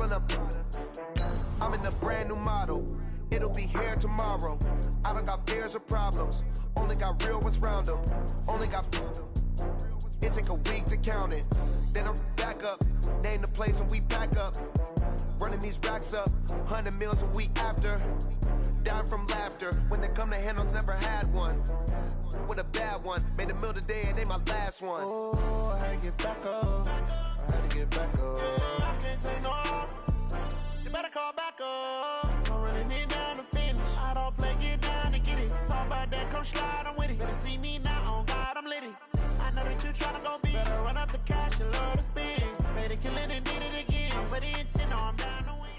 pulling up. I'm in a brand new model. It'll be here tomorrow. I don't got fears or problems. Only got real ones round them. Only got. It take a week to count it. Then I'm back up. Name the place and we back up. Running these racks up. 100 meals a week after. Down from laughter. When they come to handles, never had one. With a bad one. Made a meal today and they my last one. Oh, I had to get back up. I had to get back up. I can't take no off. You better call back up. I'm running it down to finish. I don't play, get down to get it. Talk about that, come slide, I'm with it. Better see me now, on God, I'm litty. I know that you tryna go big. Better run up the cash and love to spend. Made it, kill it, and did it again. I'm with the intent, no, I'm down to win.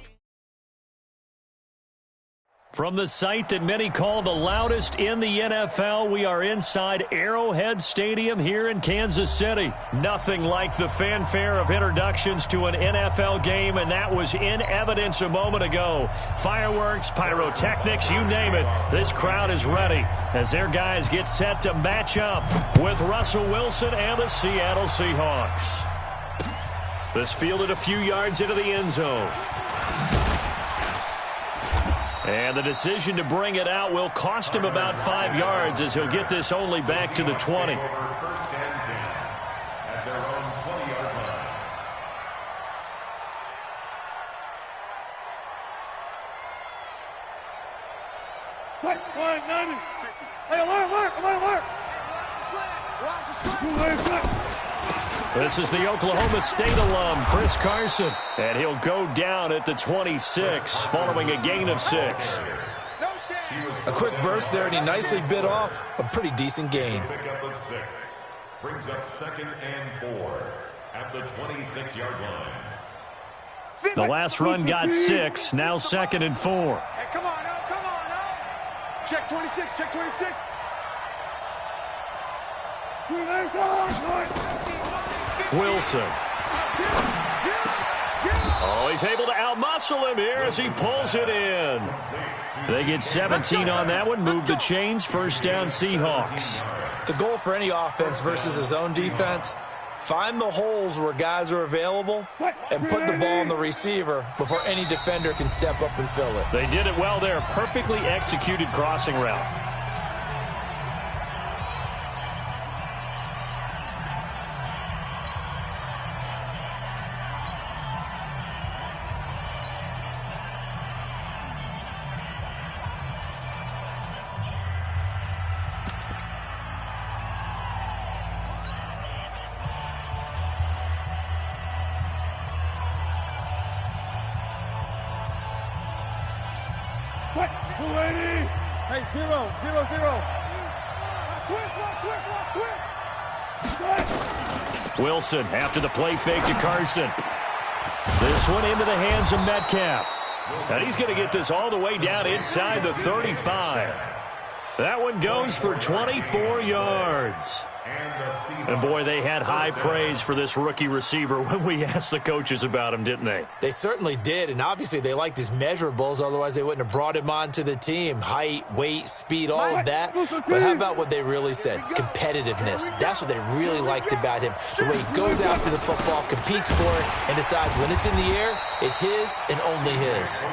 From the site that many call the loudest in the NFL, we are inside Arrowhead Stadium here in Kansas City. Nothing like the fanfare of introductions to an NFL game, and that was in evidence a moment ago. Fireworks, pyrotechnics, you name it. This crowd is ready as their guys get set to match up with Russell Wilson and the Seattle Seahawks. This fielded a few yards into the end zone. And the decision to bring it out will cost him about 5 yards as he'll get this only back to the 20. First and 10 at their own 20-yard line. Hey, alert! This is the Oklahoma State alum, Chris Carson. And he'll go down at the 26 following a gain of 6. A quick burst there, and he nicely bit off a pretty decent gain. Pickup of 6 brings up 2nd and 4 at the 26-yard line. The last run got 6, now 2nd and 4. Hey, come on now. Check 26, check 26. Wilson. Oh, he's able to outmuscle him here as he pulls it in. They get 17 on that one, move the chains, first down Seahawks. The goal for any offense versus his own defense, find the holes where guys are available and put the ball on the receiver before any defender can step up and fill it. They did it well there, perfectly executed crossing route. Hey, 0, 0, 0. Switch. Wilson after the play fake to Carson. This one into the hands of Metcalf. And he's going to get this all the way down inside the 35. That one goes for 24 yards. And, boy, they had high praise for this rookie receiver when we asked the coaches about him, didn't they? They certainly did, and obviously they liked his measurables. Otherwise, they wouldn't have brought him onto the team. Height, weight, speed, all of that. But how about what they really said? Competitiveness. That's what they really liked about him. The way he goes after the football, competes for it, and decides when it's in the air, it's his and only his.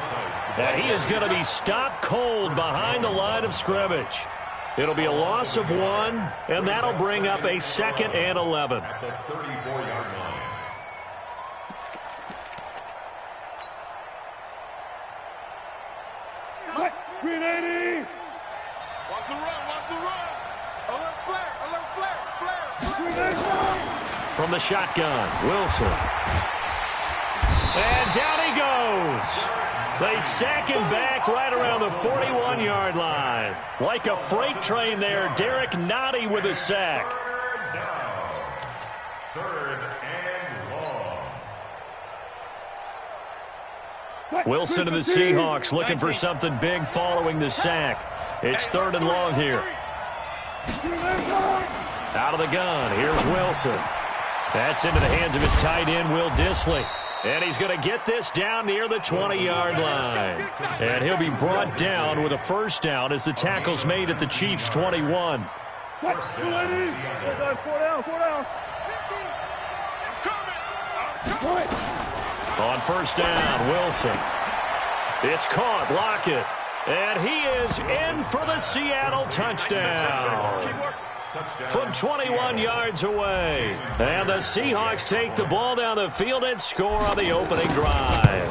And he is going to be stopped cold behind the line of scrimmage. It'll be a loss of 1, and that'll bring up a 2nd and 11. At the 34-yard line. Green 80. Watch the run. Alert flare. From the shotgun, Wilson. And down he goes. They sack him back right around the 41-yard line. Like a freight train there, Derek Nottie with a sack. Third and long. Wilson and the Seahawks looking for something big following the sack. It's 3rd and long here. Out of the gun, here's Wilson. That's into the hands of his tight end, Will Dissly. And he's going to get this down near the 20-yard line. And he'll be brought down with a first down as the tackle's made at the Chiefs' 21. First down, Seattle. 4 down. On first down, Wilson. It's caught. Lockett. And he is in for the Seattle touchdown. From 21 yards away. And the Seahawks take the ball down the field and score on the opening drive.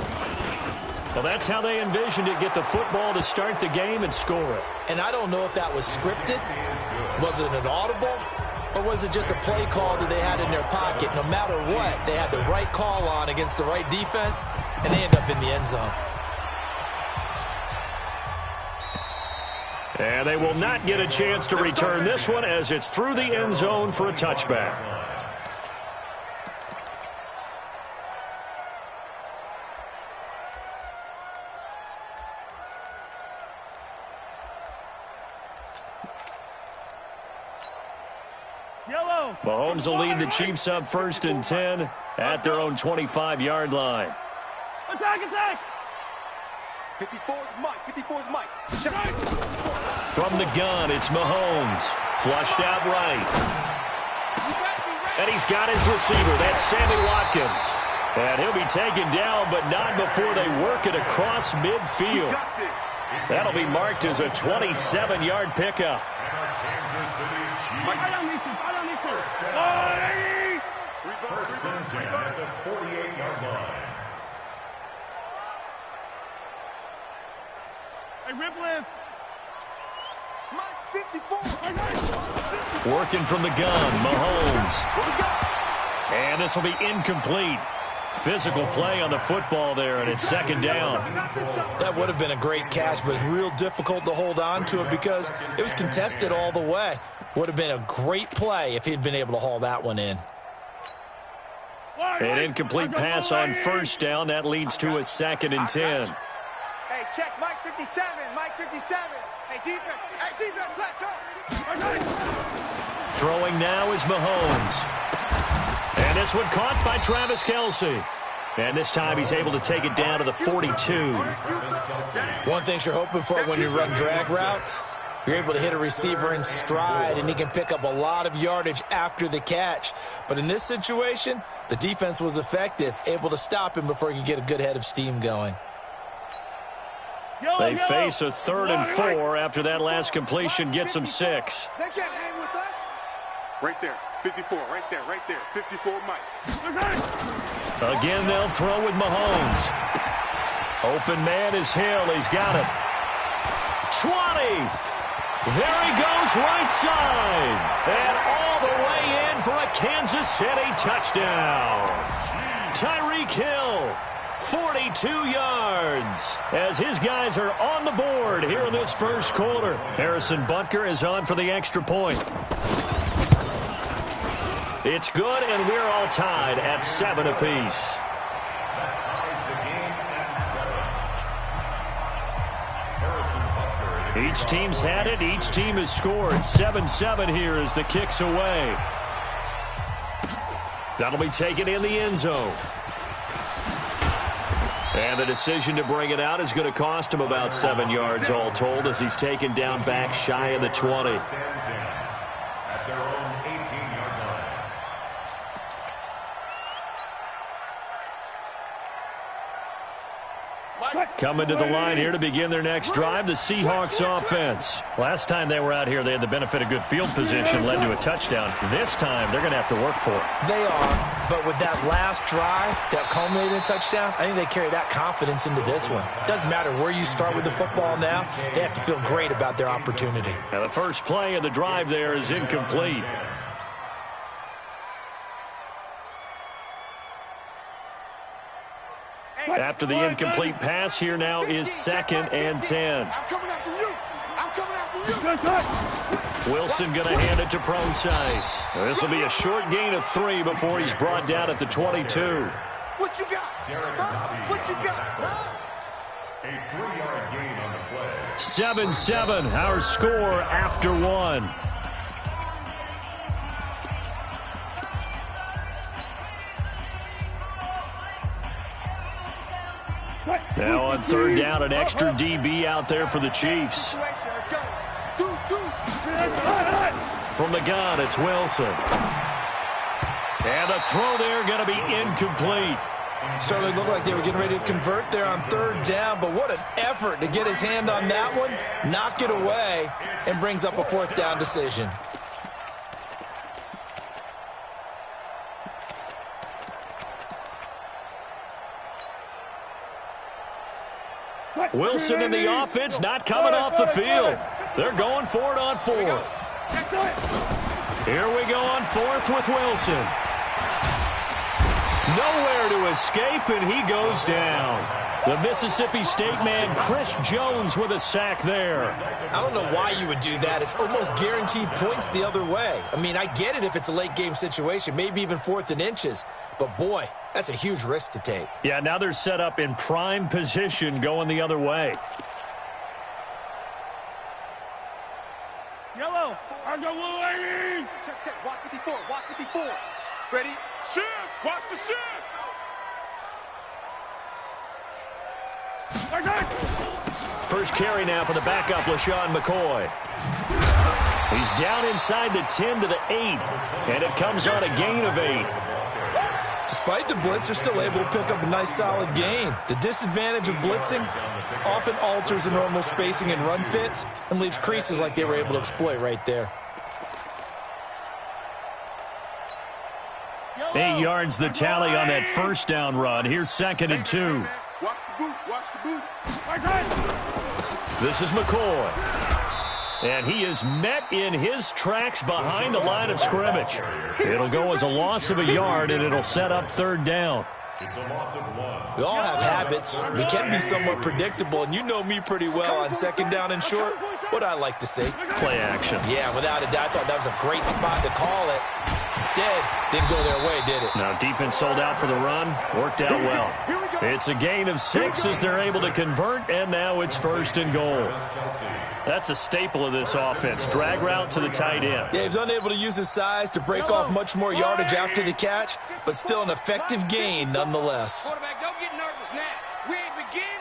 Well, that's how they envisioned it. Get the football to start the game and score it. And I don't know if that was scripted. Was it an audible? Or was it just a play call that they had in their pocket? No matter what, they had the right call on against the right defense, and they end up in the end zone. And they will not get a chance to return this one as it's through the end zone for a touchback. Mahomes will lead the Chiefs up 1st and 10 at their own 25-yard line. Attack, attack! 54 is Mike. 54 is Mike. From the gun, it's Mahomes. Flushed out right. And he's got his receiver. That's Sammy Watkins. And he'll be taken down, but not before they work it across midfield. That'll be marked as a 27-yard pickup. First and 10 at the 48-yard line. Hey, rip list. Mike's 54. Working from the gun, Mahomes. And this will be incomplete. Physical play on the football there, and it's 2nd down. That would have been a great catch, but it's real difficult to hold on to it because it was contested all the way. Would have been a great play if he'd been able to haul that one in. An incomplete pass on first down. That leads to a 2nd and 10. Hey, check Mike 57. Mike 57. Hey, defense. Hey, defense, let's go. Throwing now is Mahomes. And this one caught by Travis Kelce. And this time he's able to take it down to the 42. One thing you're hoping for when you run drag routes, you're able to hit a receiver in stride, and he can pick up a lot of yardage after the catch. But in this situation, the defense was effective, able to stop him before he could get a good head of steam going. They face a 3rd and 4 after that last completion gets them 6. They can't hang with us. Right there. 54. Right there. Right there. 54 Mike. Again, they'll throw with Mahomes. Open man is Hill. He's got it. 20. There he goes right side. And all the way in for a Kansas City touchdown. Tyreek Hill, 42 yards, as his guys are on the board here in this first quarter. Harrison Butker is on for the extra point. It's good, and we're all tied at 7 apiece. Each team's had it. Each team has scored. 7-7 here as the kick's away. That'll be taken in the end zone. And the decision to bring it out is going to cost him about 7 yards all told as he's taken down back shy of the 20. At their own 18-yard line. Coming to the line here to begin their next drive, the Seahawks offense. Last time they were out here, they had the benefit of good field position, led to a touchdown. This time, they're going to have to work for it. They are, but with that last drive that culminated in a touchdown, I think they carry that confidence into this one. Doesn't matter where you start with the football now, they have to feel great about their opportunity. And the first play of the drive there is incomplete. After the incomplete pass, here now is 2nd and 10. I'm coming after you. I'm coming after you. Wilson going to hand it to Procise. This will be a short gain of 3 before he's brought down at the 22. What you got? Huh? What you got? Huh? A 3-yard gain on the play. 7-7, our score after 1. Now on 3rd down, an extra DB out there for the Chiefs. From the gun, it's Wilson. And the throw there going to be incomplete. Certainly looked like they were getting ready to convert there on third down, but what an effort to get his hand on that one, knock it away, and brings up a fourth down decision. Wilson in the offense, not coming off the field. They're going for it on fourth. Here we go on fourth with Wilson. Nowhere to escape, and he goes down. The Mississippi State man, Chris Jones, with a sack there. I don't know why you would do that. It's almost guaranteed points the other way. I mean, I get it if it's a late-game situation, maybe even fourth and inches. But, boy, that's a huge risk to take. Yeah, now they're set up in prime position going the other way. Yellow, I go away. Check, watch 54, watch 54. Ready? Shift, watch the shift. First carry now for the backup, LaShawn McCoy. He's down inside the 10 to the 8, and it comes on a gain of 8. Despite the blitz, they're still able to pick up a nice solid gain. The disadvantage of blitzing often alters the normal spacing and run fits and leaves creases like they were able to exploit right there. 8 yards the tally on that first down run. Here's 2nd and 2. Watch the boot, watch the boot. This is McCoy. And he is met in his tracks behind the line of scrimmage. It'll go as a loss of a yard, and it'll set up third down. We all have habits. We can be somewhat predictable, and you know me pretty well on second down and short. What I like to say? Play action. Yeah, without a doubt, I thought that was a great spot to call it. Instead, didn't go their way, did it? Now, defense sold out for the run. Worked out well. It's a gain of 6 as they're able to convert, and now it's 1st and goal. That's a staple of this offense. Drag route to the tight end. Yeah, he was unable to use his size to break off much more yardage after the catch, but still an effective gain nonetheless. Quarterback, don't get nervous now. We ain't beginning.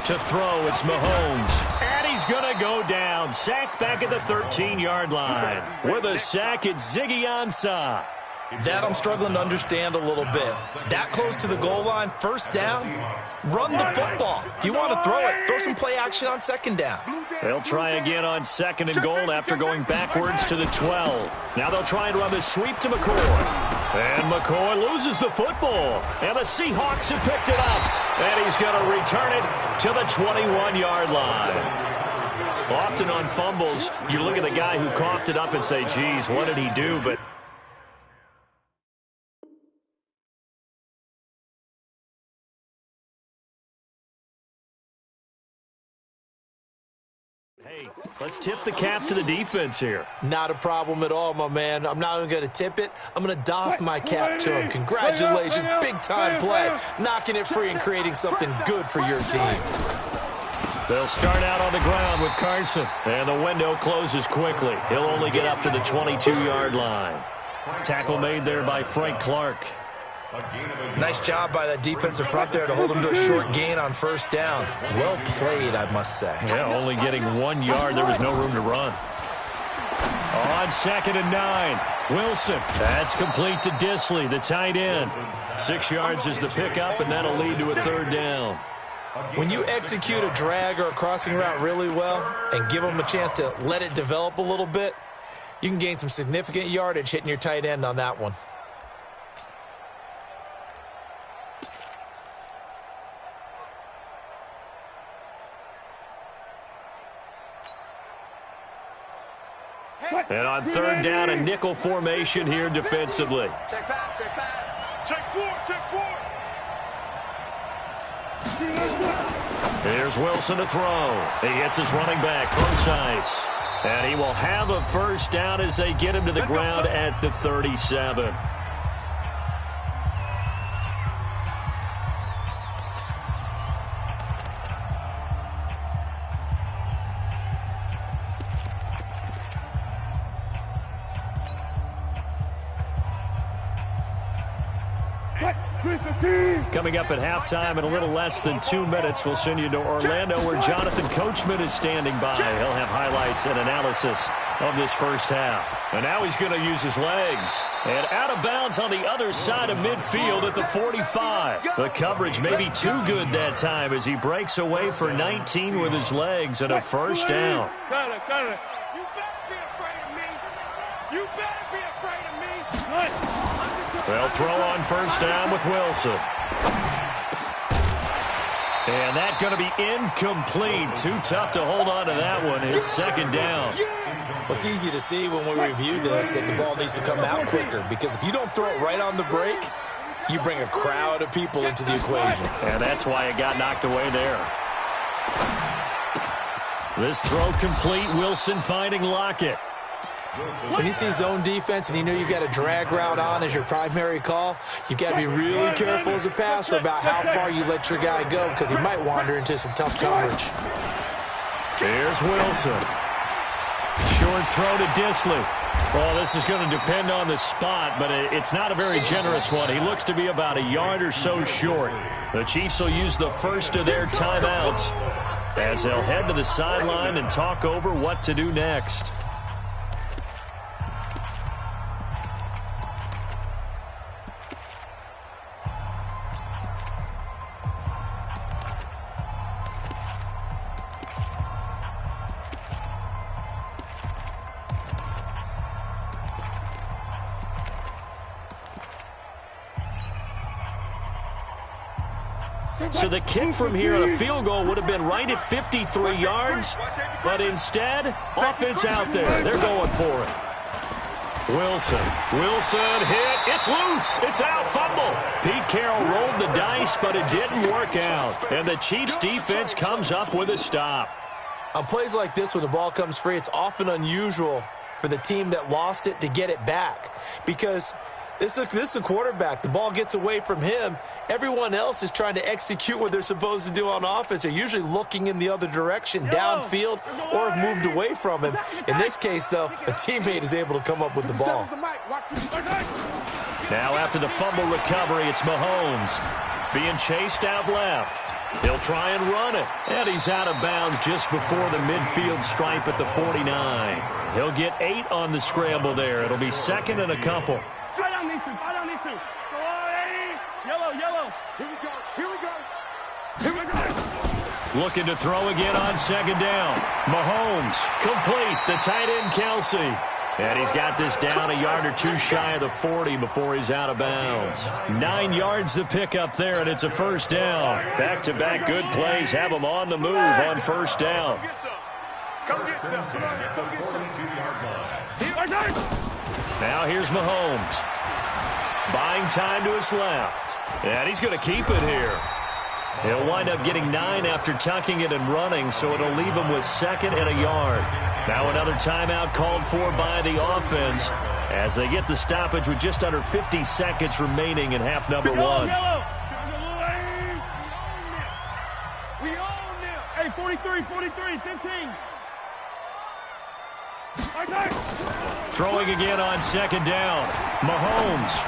To throw, it's Mahomes. And he's going to go down. Sacked back at the 13-yard line. With a sack, it's Ziggy Ansah. That I'm struggling to understand a little bit. That close to the goal line, first down, run the football. If you want to throw it, throw some play action on second down. They'll try again on 2nd and goal after going backwards to the 12. Now they'll try and run the sweep to McCoy. And McCoy loses the football. And the Seahawks have picked it up. And he's going to return it to the 21-yard line. Often on fumbles, you look at the guy who coughed it up and say, geez, what did he do? But hey, let's tip the cap to the defense here. Not a problem at all, my man. I'm not even going to tip it. I'm going to doff my cap to him. Congratulations, big-time play. Knocking it free and creating something good for your team. They'll start out on the ground with Carson. And the window closes quickly. He'll only get up to the 22-yard line. Tackle made there by Frank Clark. Nice job by that defensive front there to hold him to a short gain on first down. Well played, I must say. Yeah, only getting 1 yard. There was no room to run. On 2nd and 9, Wilson. That's complete to Disley, the tight end. 6 yards is the pickup, and that'll lead to a third down. When you execute a drag or a crossing route really well and give them a chance to let it develop a little bit, you can gain some significant yardage hitting your tight end on that one. And on third down, a nickel formation here defensively. Check back, check back. Check four, check four. Here's Wilson to throw. He hits his running back, precise. And he will have a first down as they get him to the ground at the 37. Coming up at halftime in a little less than 2 minutes, we'll send you to Orlando where Jonathan Coachman is standing by. He'll have highlights and analysis of this first half. And now he's going to use his legs. And out of bounds on the other side of midfield at the 45. The coverage may be too good that time as he breaks away for 19 with his legs and a first down. You better be afraid of me. You better be afraid of me. They'll throw on first down with Wilson. And that's going to be incomplete. Too tough to hold on to that one. It's second down. Well, it's easy to see when we review this that the ball needs to come out quicker, because if you don't throw it right on the break, you bring a crowd of people into the equation. And that's why it got knocked away there. This throw complete. Wilson finding Lockett. When you see zone defense and you know you've got a drag route on as your primary call, you've got to be really careful as a passer about how far you let your guy go, because he might wander into some tough coverage. Here's Wilson. Short throw to Disley. Well, this is going to depend on the spot, but it's not a very generous one. He looks to be about a yard or so short. The Chiefs will use the first of their timeouts as they'll head to the sideline and talk over what to do next. So the kick from here on a field goal would have been right at 53 yards, but instead, offense out there. They're going for it. Wilson hit. It's loose. It's out. Fumble. Pete Carroll rolled the dice, but it didn't work out. And the Chiefs defense comes up with a stop. On plays like this, when the ball comes free, it's often unusual for the team that lost it to get it back, because this is the quarterback. The ball gets away from him. Everyone else is trying to execute what they're supposed to do on offense. They're usually looking in the other direction, downfield, or have moved away from him. In this case, though, a teammate is able to come up with the ball. Now after the fumble recovery, it's Mahomes being chased out left. He'll try and run it. And he's out of bounds just before the midfield stripe at the 49. He'll get 8 on the scramble there. It'll be second and a couple. Fly down these two. Yellow. Here we go. Looking to throw again on second down. Mahomes, complete. The tight end, Kelsey. And he's got this down a yard or two shy of the 40 before he's out of bounds. 9 yards to pick up there, and it's a first down. Back-to-back good plays have him on the move on first down. Come get some. Now here's Mahomes. Buying time to his left. And he's going to keep it here. He'll wind up getting 9 after tucking it and running, so it'll leave him with second and a yard. Now another timeout called for by the offense as they get the stoppage with just under 50 seconds remaining in half number 1. We own them. Hey, 43, 15. Throwing again on second down. Mahomes.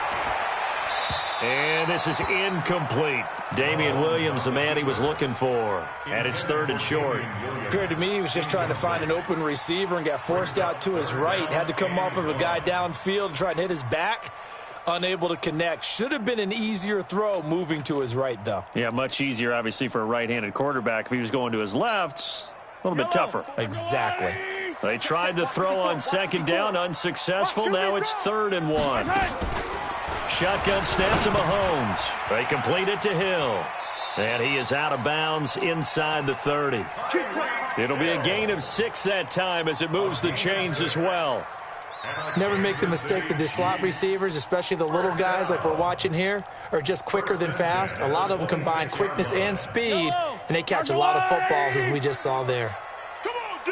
And this is incomplete. Damian Williams, the man he was looking for. And it's third and short. Appeared to me he was just trying to find an open receiver and got forced out to his right. Had to come off of a guy downfield and try and hit his back. Unable to connect. Should have been an easier throw moving to his right, though. Yeah, much easier, obviously, for a right-handed quarterback. If he was going to his left, a little bit tougher. Exactly. They tried to throw on second down, unsuccessful. Now it's third and 1. Shotgun snap to Mahomes. They complete it to Hill. And he is out of bounds inside the 30. It'll be a gain of 6 that time as it moves the chains as well. Never make the mistake that the slot receivers, especially the little guys like we're watching here, are just quicker than fast. A lot of them combine quickness and speed, and they catch a lot of footballs, as we just saw there. Come on, D.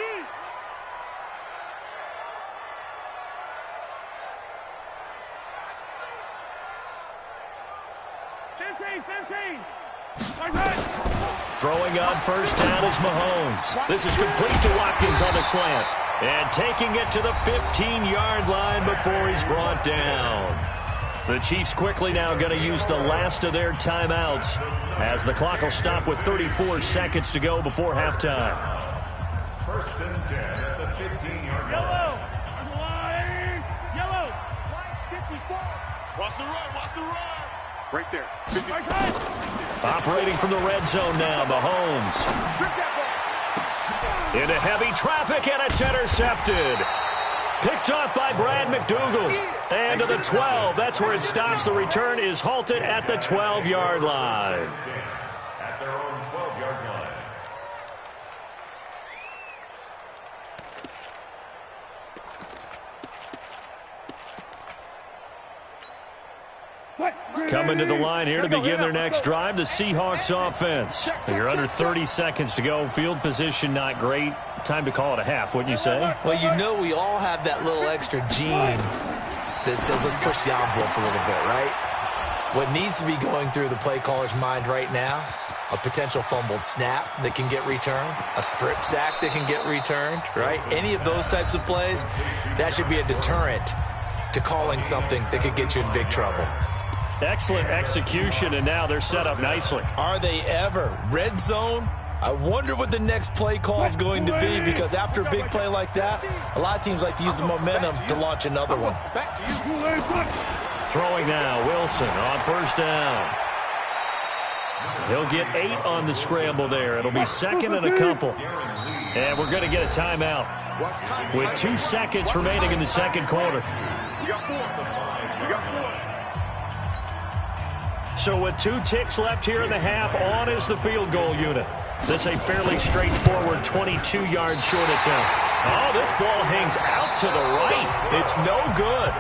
Throwing on first down is Mahomes. This is complete to Watkins on the slant. And taking it to the 15-yard line before he's brought down. The Chiefs quickly now going to use the last of their timeouts as the clock will stop with 34 seconds to go before halftime. First and 10 at the 15-yard line. Watch the run. Watch the run. Right there. Operating from the red zone now, Mahomes. Into heavy traffic, and it's intercepted. Picked off by Brad McDougal. And to the 12. That's where it stops. The return is halted at the 12-yard line. At their own 12-yard line. Coming to the line here to begin their next drive, the Seahawks offense. You're under 30 seconds to go. Field position not great. Time to call it a half, wouldn't you say? Well, you know we all have that little extra gene that says let's push the envelope a little bit, right? What needs to be going through the play caller's mind right now, a potential fumbled snap that can get returned, a strip sack that can get returned, right? Any of those types of plays, that should be a deterrent to calling something that could get you in big trouble. Excellent execution, and now they're set up nicely. Are they ever? Red zone? I wonder what the next play call is going to be, because after a big play like that, a lot of teams like to use the momentum to launch another one. Throwing now, Wilson on first down. He'll get 8 on the scramble there. It'll be second and a couple. And we're going to get a timeout with 2 seconds remaining in the second quarter. So with 2 ticks left here in the half, on is the field goal unit. This a fairly straightforward 22-yard short attempt. Oh, this ball hangs out to the right. It's no good.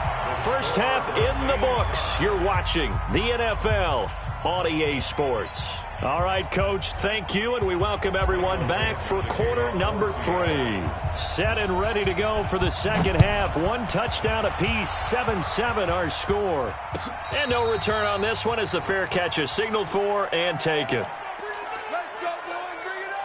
First half in the books. You're watching the NFL on EA Sports. All right, Coach, thank you, and we welcome everyone back for quarter number 3. Set and ready to go for the second half. 1 touchdown apiece, 7-7 our score. And no return on this one as the fair catch is signaled for and taken. Let's go, boys. Bring it on.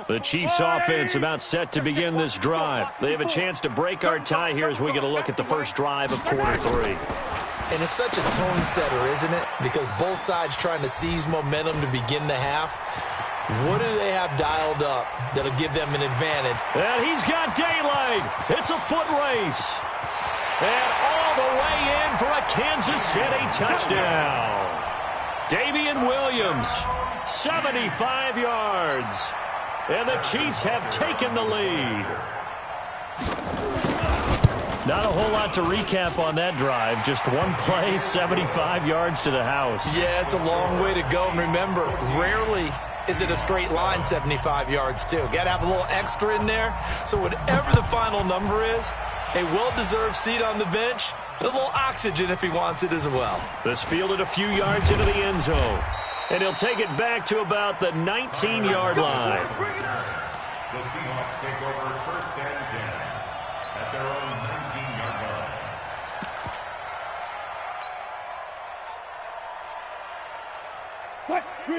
The Chiefs offense about set to begin this drive. They have a chance to break our tie here as we get a look at the first drive of quarter 3. And it's such a tone setter, isn't it? Because both sides trying to seize momentum to begin the half. What do they have dialed up that'll give them an advantage? And he's got daylight. It's a foot race. And all the way in for a Kansas City touchdown. Damian Williams, 75 yards. And the Chiefs have taken the lead. Not a whole lot to recap on that drive. Just one play, 75 yards to the house. Yeah, it's a long way to go. And remember, rarely is it a straight line 75 yards, too. Got to have a little extra in there. So whatever the final number is, a well-deserved seat on the bench, a little oxygen if he wants it as well. This fielded a few yards into the end zone. And he'll take it back to about the 19-yard line. The Seahawks take over first and 10 at their own 19-yard line.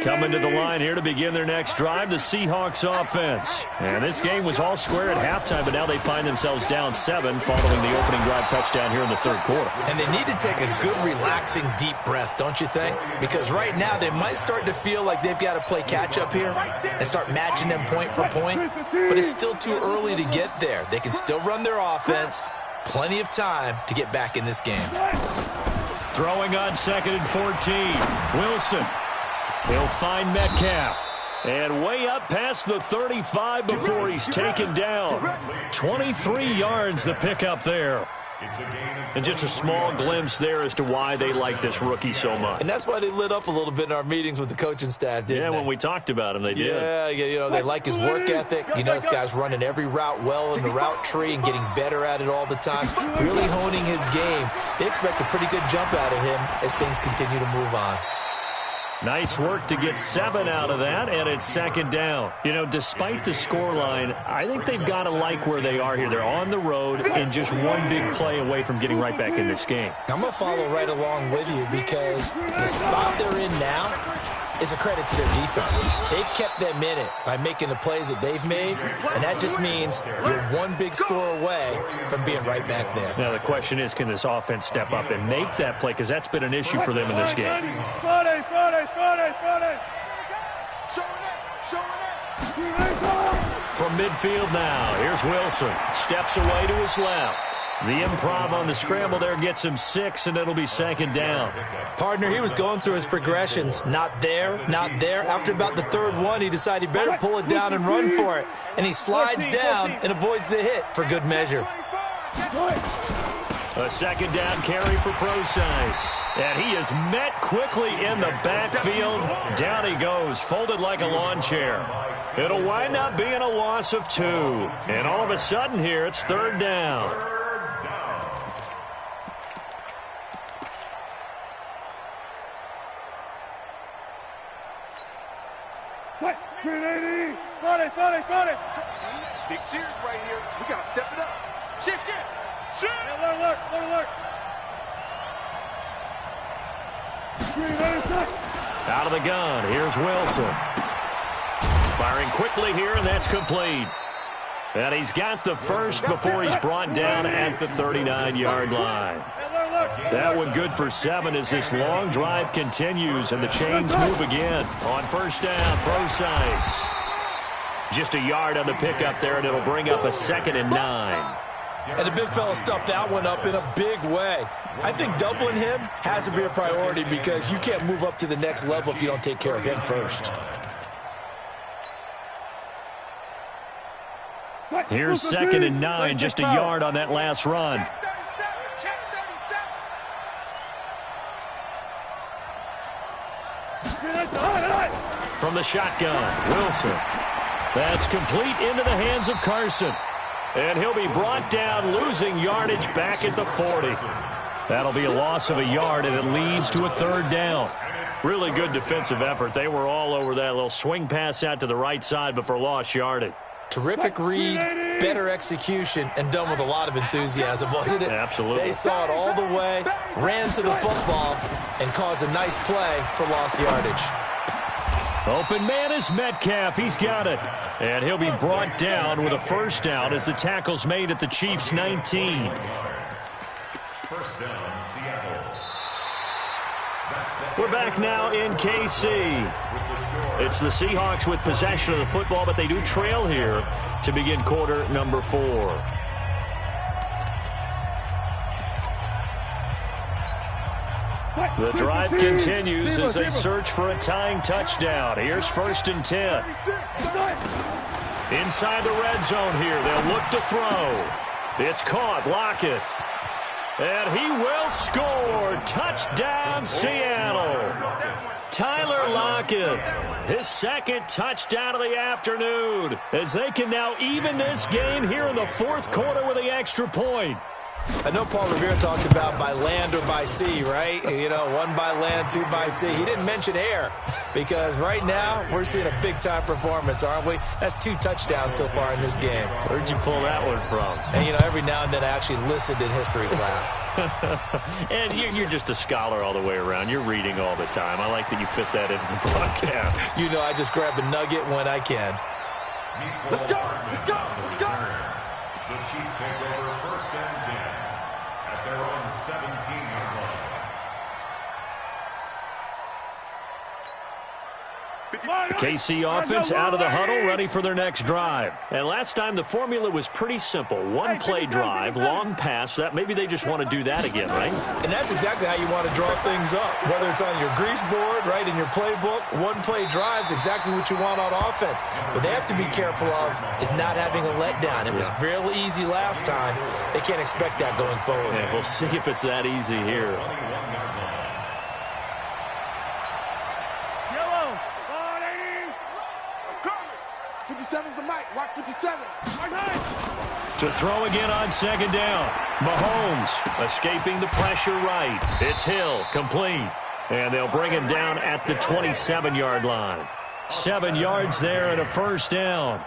Coming to the line here to begin their next drive, the Seahawks offense. And this game was all square at halftime, but now they find themselves down 7 following the opening drive touchdown here in the third quarter. And they need to take a good, relaxing, deep breath, don't you think? Because right now they might start to feel like they've got to play catch-up here and start matching them point for point. But it's still too early to get there. They can still run their offense. Plenty of time to get back in this game. Throwing on second and 14. Wilson. He'll find Metcalf. And way up past the 35 before he's taken down. 23 yards the pickup there. And just a small glimpse there as to why they like this rookie so much. And that's why they lit up a little bit in our meetings with the coaching staff, didn't they? Yeah, when we talked about him, they did. Yeah, you know, they like his work ethic. You know, this guy's running every route well in the route tree and getting better at it all the time. Really honing his game. They expect a pretty good jump out of him as things continue to move on. Nice work to get 7 out of that, and it's second down. You know, despite the scoreline, I think they've got to like where they are here. They're on the road and just one big play away from getting right back in this game. I'm going to follow right along with you because the spot they're in now, is a credit to their defense. They've kept them in it by making the plays that they've made, and that just means you're one big score away from being right back there. Now, the question is, can this offense step up and make that play? Because that's been an issue for them in this game. From midfield now, here's Wilson. Steps away to his left. The improv on the scramble there gets him 6, and it'll be second down. Partner, he was going through his progressions. Not there, not there. After about the third one, he decided he better pull it down and run for it. And he slides down and avoids the hit for good measure. A second down carry for Procise. And he is met quickly in the backfield. Down he goes, folded like a lawn chair. It'll wind up being a loss of 2. And all of a sudden here, it's third down. Big series right here. We got to step it up. Shift. Alert. Out of the gun, here's Wilson. Firing quickly here, and that's complete. And he's got the first before he's brought down at the 39-yard line. That one good for 7 as this long drive continues, and the chains move again. On first down, Procise. Just a yard on the pickup there, and it'll bring up a 2nd and 9. And the big fella stuffed that one up in a big way. I think doubling him has to be a priority because you can't move up to the next level if you don't take care of him first. Here's 2nd and 9, just a yard on that last run. From the shotgun, Wilson. That's complete into the hands of Carson. And he'll be brought down, losing yardage back at the 40. That'll be a loss of a yard, and it leads to a third down. Really good defensive effort. They were all over that little swing pass out to the right side before lost yardage. Terrific read, better execution, and done with a lot of enthusiasm, wasn't it? Absolutely. They saw it all the way, ran to the football, and caused a nice play for lost yardage. Open man is Metcalf. He's got it. And he'll be brought down with a first down as the tackle's made at the Chiefs' 19. First down, Seattle. We're back now in KC. It's the Seahawks with possession of the football, but they do trail here to begin quarter number 4. The drive continues as they search for a tying touchdown. Here's 1st and 10. Inside the red zone here. They'll look to throw. It's caught. Lockett. And he will score. Touchdown, Seattle. Tyler Lockett, his 2nd touchdown of the afternoon, as they can now even this game here in the 4th quarter with the extra point. I know Paul Revere talked about by land or by sea, right? You know, 1 by land, 2 by sea. He didn't mention air because right now we're seeing a big-time performance, aren't we? That's 2 touchdowns so far in this game. Where'd you pull that one from? And, you know, every now and then I actually listened in history class. And you're just a scholar all the way around. You're reading all the time. I like that you fit that into the broadcast. You know, I just grab a nugget when I can. Let's go. The Chiefs take over 1st and 10 at their own 17-yard line. The KC offense out of the huddle, ready for their next drive. And last time the formula was pretty simple. 1-play drive, long pass. That maybe they just want to do that again, right? And that's exactly how you want to draw things up. Whether it's on your grease board, right, in your playbook, 1-play drive is exactly what you want on offense. What they have to be careful of is not having a letdown. It was real easy last time. They can't expect that going forward. Yeah, we'll see if it's that easy here. 57's the mic. Watch 57. To throw again on 2nd down. Mahomes escaping the pressure right. It's Hill, complete. And they'll bring him down at the 27-yard line. 7 yards there and a first down.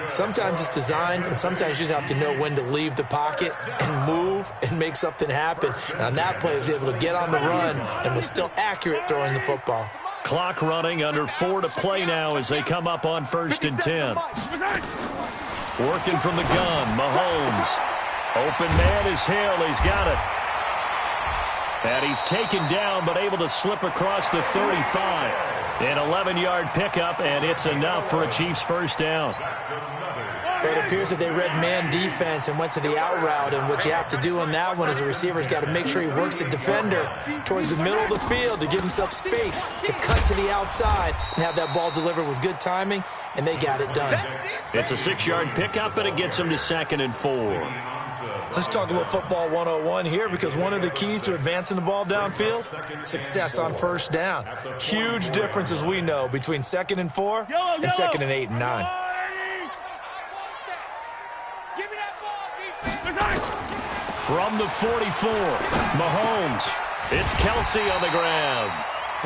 Sometimes it's designed, and sometimes you just have to know when to leave the pocket and move and make something happen. And on that play, he was able to get on the run and was still accurate throwing the football. Clock running, under 4 to play now as they come up on 1st and 10. Working from the gun, Mahomes. Open man is Hill. He's got it. And he's taken down but able to slip across the 35. An 11-yard pickup, and it's enough for a Chiefs first down. It appears that they read man defense and went to the out route, and what you have to do on that one is the receiver's got to make sure he works the defender towards the middle of the field to give himself space to cut to the outside and have that ball delivered with good timing, and they got it done. It's a 6-yard pickup, and it gets them to 2nd and 4. Let's talk a little football 101 here, because one of the keys to advancing the ball downfield, success on first down. Huge difference, as we know, between 2nd and 4 and 2nd and 8 and 9. From the 44, Mahomes. It's Kelsey on the ground.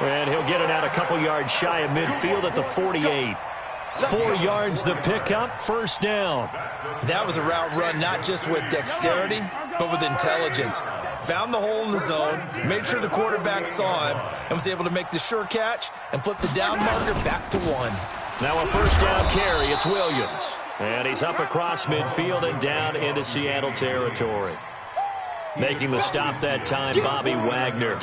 And he'll get it out a couple yards shy of midfield at the 48. 4 yards the pickup, first down. That was a route run not just with dexterity, but with intelligence. Found the hole in the zone, made sure the quarterback saw him, and was able to make the sure catch and flip the down marker back to 1. Now a first down carry, it's Williams. And he's up across midfield and down into Seattle territory. Making the stop that time, Bobby Wagner.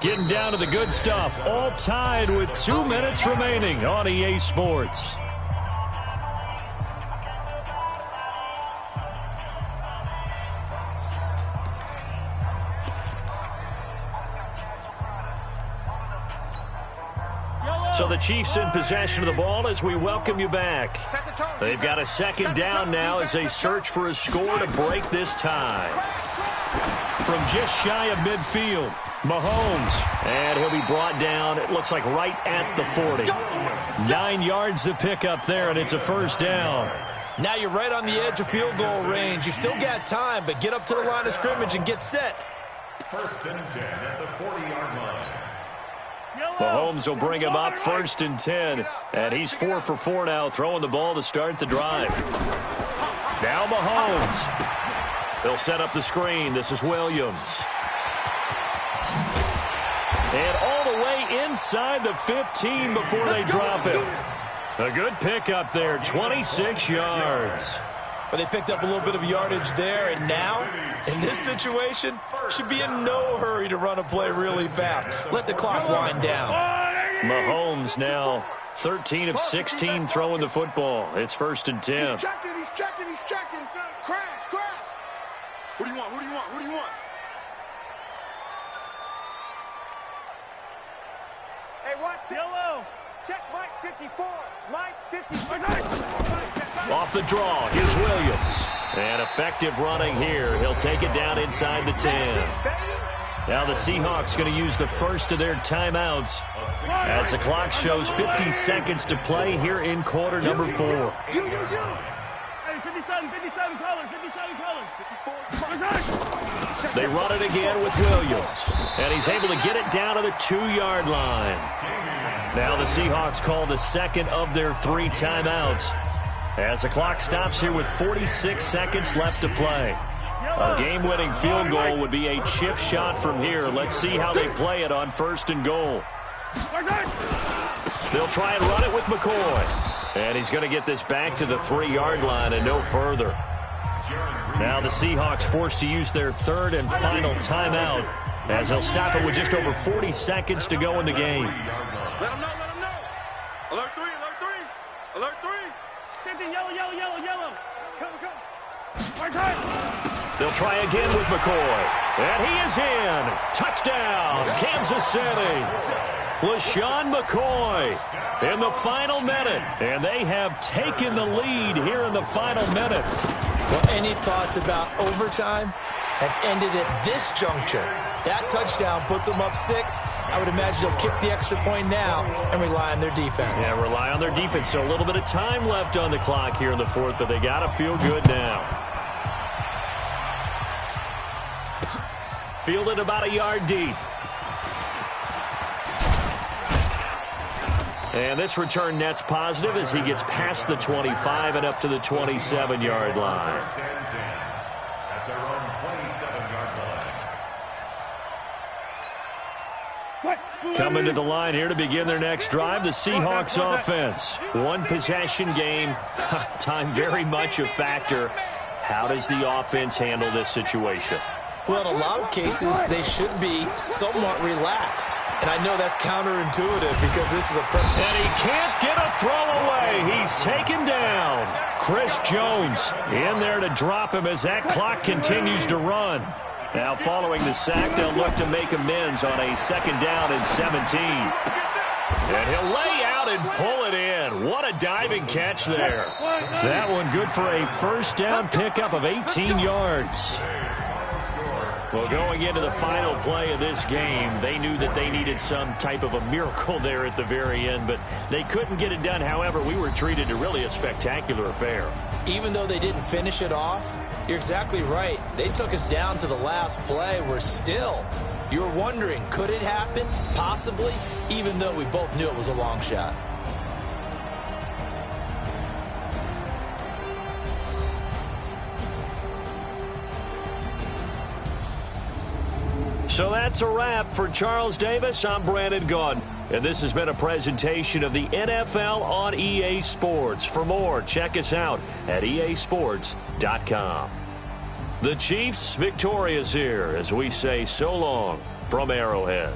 Getting down to the good stuff, all tied with 2 minutes remaining on EA Sports. So the Chiefs in possession of the ball as we welcome you back. They've got a 2nd down now as they search for a score to break this tie. From just shy of midfield, Mahomes. And he'll be brought down, it looks like right at the 40. 9 yards to pick up there, and it's a first down. Now you're right on the edge of field goal range. You've still got time, but get up to the line of scrimmage and get set. 1st and 10 at the 40-yard line. Mahomes will bring him up 1st and 10. And he's 4 for 4 now, throwing the ball to start the drive. Now Mahomes. They'll set up the screen. This is Williams. And all the way inside the 15 before they drop him. A good pickup there, 26 yards. But they picked up a little bit of yardage there, and now, in this situation, should be in no hurry to run a play really fast. Let the clock wind down. Mahomes now 13 of 16 throwing the football. It's 1st and 10. He's checking. Crash. Who do you want? Hey, watch yellow. Check Mike 54. Mike 54. Off the draw, here's Williams. And effective running here. He'll take it down inside the 10. Now the Seahawks going to use the first of their timeouts as the clock shows 50 seconds to play here in quarter number 4. Hey, 57 colors. They run it again with Williams. And he's able to get it down to the 2-yard line. Now the Seahawks call the second of their 3 timeouts as the clock stops here with 46 seconds left to play. A game-winning field goal would be a chip shot from here. Let's see how they play it on 1st and goal. They'll try and run it with McCoy. And he's going to get this back to the 3-yard line and no further. Now the Seahawks forced to use their 3rd and final timeout as they'll stop it with just over 40 seconds to go in the game. Let him know. Alert 3. Yellow. Come. They'll try again with McCoy. And he is in. Touchdown, Kansas City. LaShawn McCoy in the final minute. And they have taken the lead here in the final minute. Well, any thoughts about overtime have ended at this juncture. That touchdown puts them up 6. I would imagine they'll kick the extra point now and rely on their defense. Yeah, rely on their defense. So a little bit of time left on the clock here in the 4th, but they got to feel good now. Fielded about a yard deep. And this return net's positive as he gets past the 25 and up to the 27-yard line. Coming to the line here to begin their next drive, the Seahawks offense. One possession game, time very much a factor. How does the offense handle this situation? Well, in a lot of cases, they should be somewhat relaxed. And I know that's counterintuitive because this is a... And he can't get a throw away. He's taken down. Chris Jones in there to drop him as that clock continues to run. Now, following the sack, they'll look to make amends on a 2nd down and 17. And he'll lay out and pull it in. What a diving catch there. That one good for a 1st down pickup of 18 yards. Well, going into the final play of this game, they knew that they needed some type of a miracle there at the very end, but they couldn't get it done. However, we were treated to really a spectacular affair. Even though they didn't finish it off, you're exactly right. They took us down to the last play. We're still, you're wondering, could it happen? Possibly, even though we both knew it was a long shot. So that's a wrap for Charles Davis. I'm Brandon Gaudin, and this has been a presentation of the NFL on EA Sports. For more, check us out at easports.com. The Chiefs victorious here as we say so long from Arrowhead.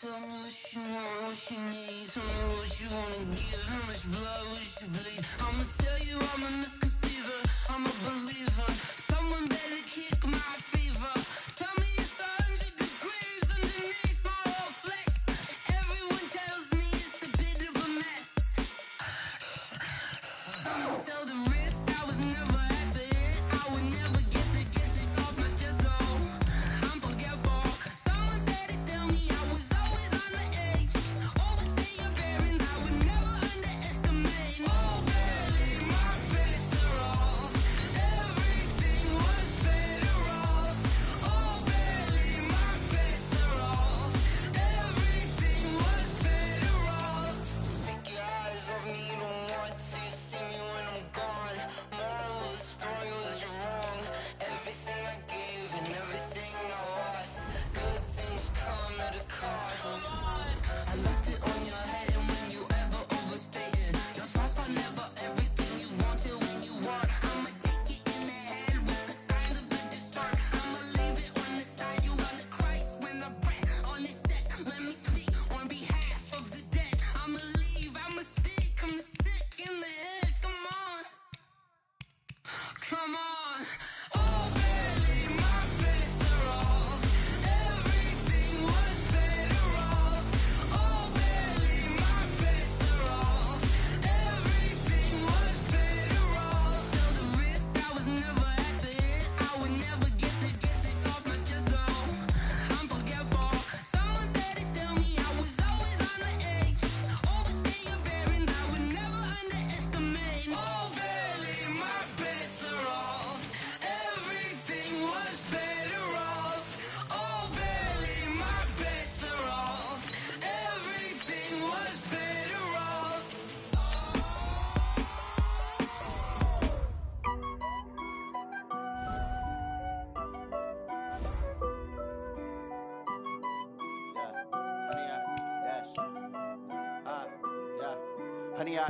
Tell me what you want, what you need. Tell me what you wanna give. How much blood would you bleed? I'ma tell you I'm a misconceiver. I'm a believer. Someone better kick my fever. Tell me it's 100 degrees underneath my whole flesh. Everyone tells me it's a bit of a mess. I'ma tell the risk I was never at the end. I would never get this off my chest though. I'm forgetful. Someone better tell me I was always on the edge. Overstay your bearings, I would never underestimate. Oh baby, my bets are off. Everything was better off. Oh baby, my bets are off. Everything was better off. Take your eyes off me, don't want to see me when I'm gone. Moral of the story was you're wrong. Everything I gave and everything I lost. Good things come at a cost. I left it on your head and when you ever overstay it. Your thoughts are never everything you want till when you want. I'ma take it in the head with the signs of a distort. I'ma leave it on the side. You on the Christ when I breath on this set. Let me speak on behalf of the dead. I'ma leave, I'ma speak. I'm sick in the head. Come on. Come on. Oh baby, my bets are off. Everything was better off. Oh baby, my bets are off. Everything was better off. Tell the risk I was never at the end. I would never get this off my chest though. I'm forgetful. Someone better tell me I was always on the edge. Overstay your bearings, I would never underestimate. Oh baby, my bets are off. Everything was better off. Oh baby, my bets are off. Everything was better off. Honey, I